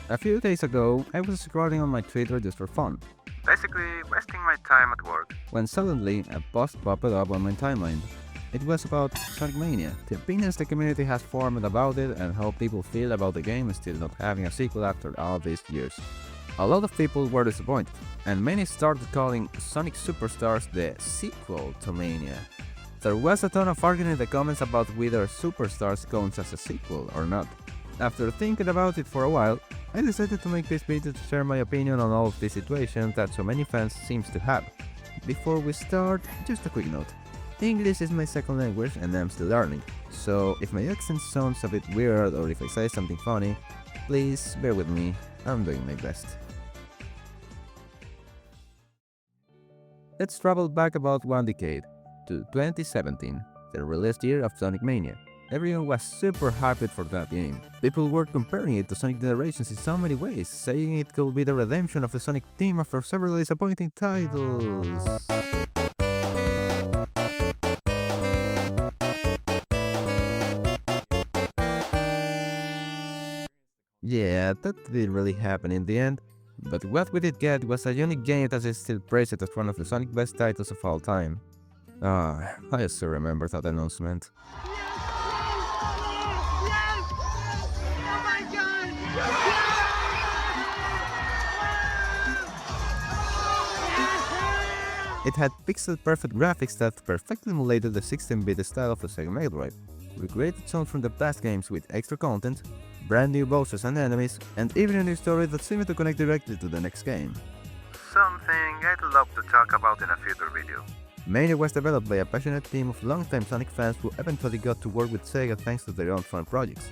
A few days ago, I was scrolling on my Twitter just for fun, basically wasting my time at work, when suddenly a post popped up on my timeline. It was about Sonic Mania, the opinions the community has formed about it and how people feel about the game still not having a sequel after all these years. A lot of people were disappointed, and many started calling Sonic Superstars the sequel to Mania. There was a ton of arguing in the comments about whether Superstars counts as a sequel or not. After thinking about it for a while, I decided to make this video to share my opinion on all of this situation that so many fans seems to have. Before we start, just a quick note. English is my second language and I'm still learning, so if my accent sounds a bit weird or if I say something funny, please bear with me, I'm doing my best. Let's travel back about one decade, to 2017, the release year of Sonic Mania. Everyone was super hyped for that game. People were comparing it to Sonic Generations in so many ways, saying it could be the redemption of the Sonic team after several disappointing titles. Yeah, that didn't really happen in the end, but what we did get was a unique game that is still praised as one of the Sonic best titles of all time. I still remember that announcement. It had pixel-perfect graphics that perfectly emulated the 16-bit style of the Sega Mega Drive. We created songs from the past games with extra content, brand new bosses and enemies, and even a new story that seemed to connect directly to the next game. Something I'd love to talk about in a future video. Mania was developed by a passionate team of longtime Sonic fans who eventually got to work with Sega thanks to their own fun projects.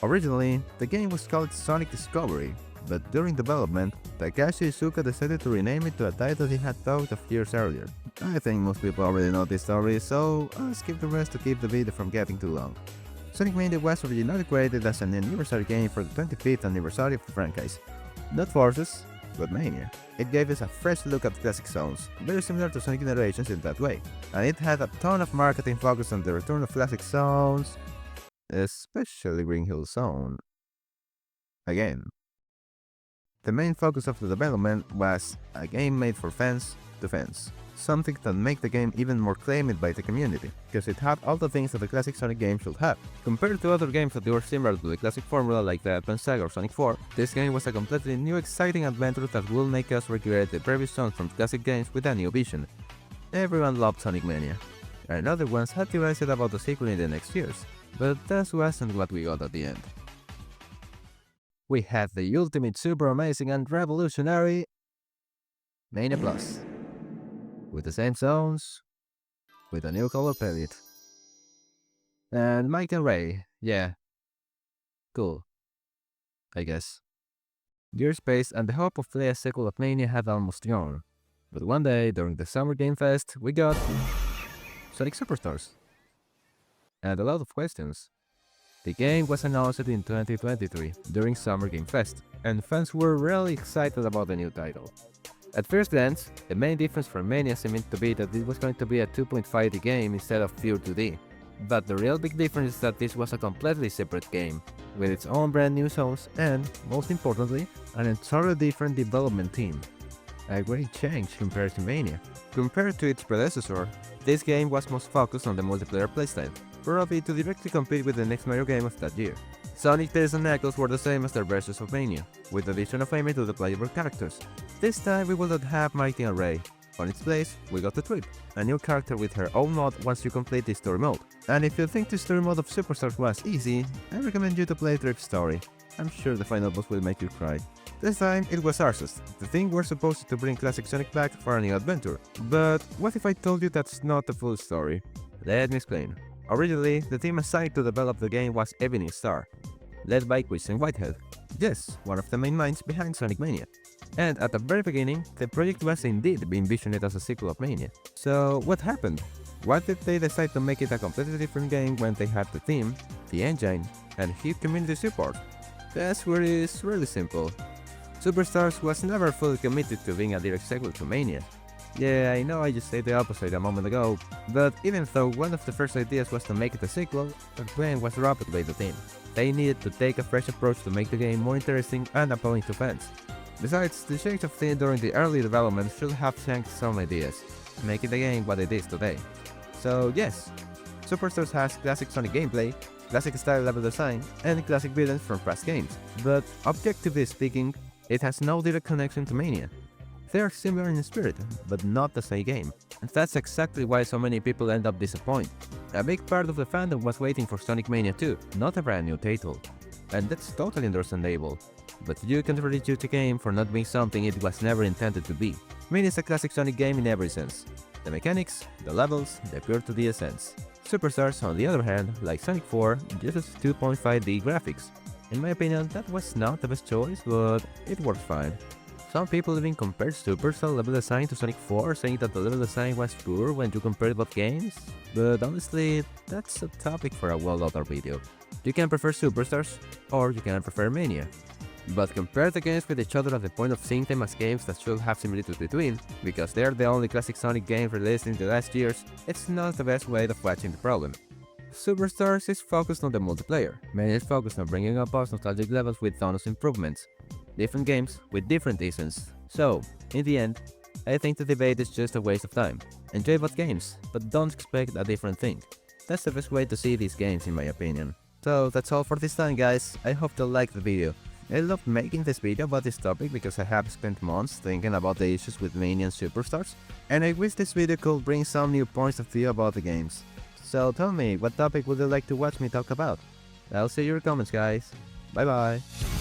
Originally, the game was called Sonic Discovery, but during development, Takashi Iizuka decided to rename it to a title he had thought of years earlier. I think most people already know this story, so I'll skip the rest to keep the video from getting too long. Sonic Mania was originally created as an anniversary game for the 25th anniversary of the franchise. Not Forces, but Mania. It gave us a fresh look at classic zones, very similar to Sonic Generations in that way, and it had a ton of marketing focus on the return of classic zones, especially Green Hill Zone. Again. The main focus of the development was a game made for fans to fans, something that made the game even more claimed by the community, because it had all the things that the classic Sonic game should have. Compared to other games that were similar to the classic formula like the Advance Saga or Sonic 4, this game was a completely new exciting adventure that will make us recreate the previous songs from classic games with a new vision. Everyone loved Sonic Mania, and other ones had theorized about the sequel in the next years, but that wasn't what we got at the end. We had the ultimate super amazing and revolutionary Mania Plus, with the same zones, with a new color palette. And Mike and Ray, yeah, cool, I guess. Gearspace and the hope of play a sequel of Mania had almost gone, but one day during the Summer Game Fest we got Sonic Superstars. And a lot of questions. The game was announced in 2023 during Summer Game Fest, and fans were really excited about the new title. At first glance, the main difference from Mania seemed to be that it was going to be a 2.5D game instead of pure 2D. But the real big difference is that this was a completely separate game, with its own brand new zones and, most importantly, an entirely different development team. A great change compared to Mania. Compared to its predecessor, this game was most focused on the multiplayer playstyle, probably to directly compete with the next Mario game of that year. Sonic, Tails and Knuckles were the same as their versions of Mania, with the addition of Amy to the playable characters. This time we will not have Mighty and Ray. On its place, we got the Trip, a new character with her own mod once you complete the story mode. And if you think the story mode of Superstars was easy, I recommend you to play Trip's story. I'm sure the final boss will make you cry. This time it was Arceus, the thing we're supposed to bring classic Sonic back for a new adventure. But what if I told you that's not the full story? Let me explain. Originally, the team assigned to develop the game was Evening Star, led by Christian Whitehead. Yes, one of the main minds behind Sonic Mania. And at the very beginning, the project was indeed being envisioned as a sequel of Mania. So what happened? Why did they decide to make it a completely different game when they had the theme, the engine, and huge community support? The answer is really simple. Superstars was never fully committed to being a direct sequel to Mania. Yeah, I know I just said the opposite a moment ago, but even though one of the first ideas was to make it a sequel, the plan was dropped by the team. They needed to take a fresh approach to make the game more interesting and appealing to fans. Besides, the change of theme during the early development should have changed some ideas, making the game what it is today. So yes, Superstars has classic Sonic gameplay, classic style level design, and classic villains from past games, but objectively speaking, it has no direct connection to Mania. They are similar in spirit, but not the same game, and that's exactly why so many people end up disappointed. A big part of the fandom was waiting for Sonic Mania 2, not a brand new title, and that's totally understandable. But you can't really judge the game for not being something it was never intended to be. Mania is a classic Sonic game in every sense. The mechanics, the levels, the pure 2D essence. Superstars, on the other hand, like Sonic 4, uses 2.5D graphics. In my opinion, that was not the best choice, but it worked fine. Some people even compared Superstar level design to Sonic 4, saying that the level design was poor when you compared both games, but honestly, that's a topic for a well other video. You can prefer Superstars, or you can prefer Mania. But compare the games with each other at the point of seeing them as games that should have similarities between, because they're the only classic Sonic games released in the last years, it's not the best way of watching the problem. Superstars is focused on the multiplayer, Mania is focused on bringing up us nostalgic levels with bonus improvements. Different games with different essence. So, in the end, I think the debate is just a waste of time. Enjoy both games, but don't expect a different thing. That's the best way to see these games in my opinion. So that's all for this time guys, I hope you liked the video. I love making this video about this topic because I have spent months thinking about the issues with Mania and Superstars, and I wish this video could bring some new points of view about the games. So tell me, what topic would you like to watch me talk about? I'll see your comments guys. Bye bye.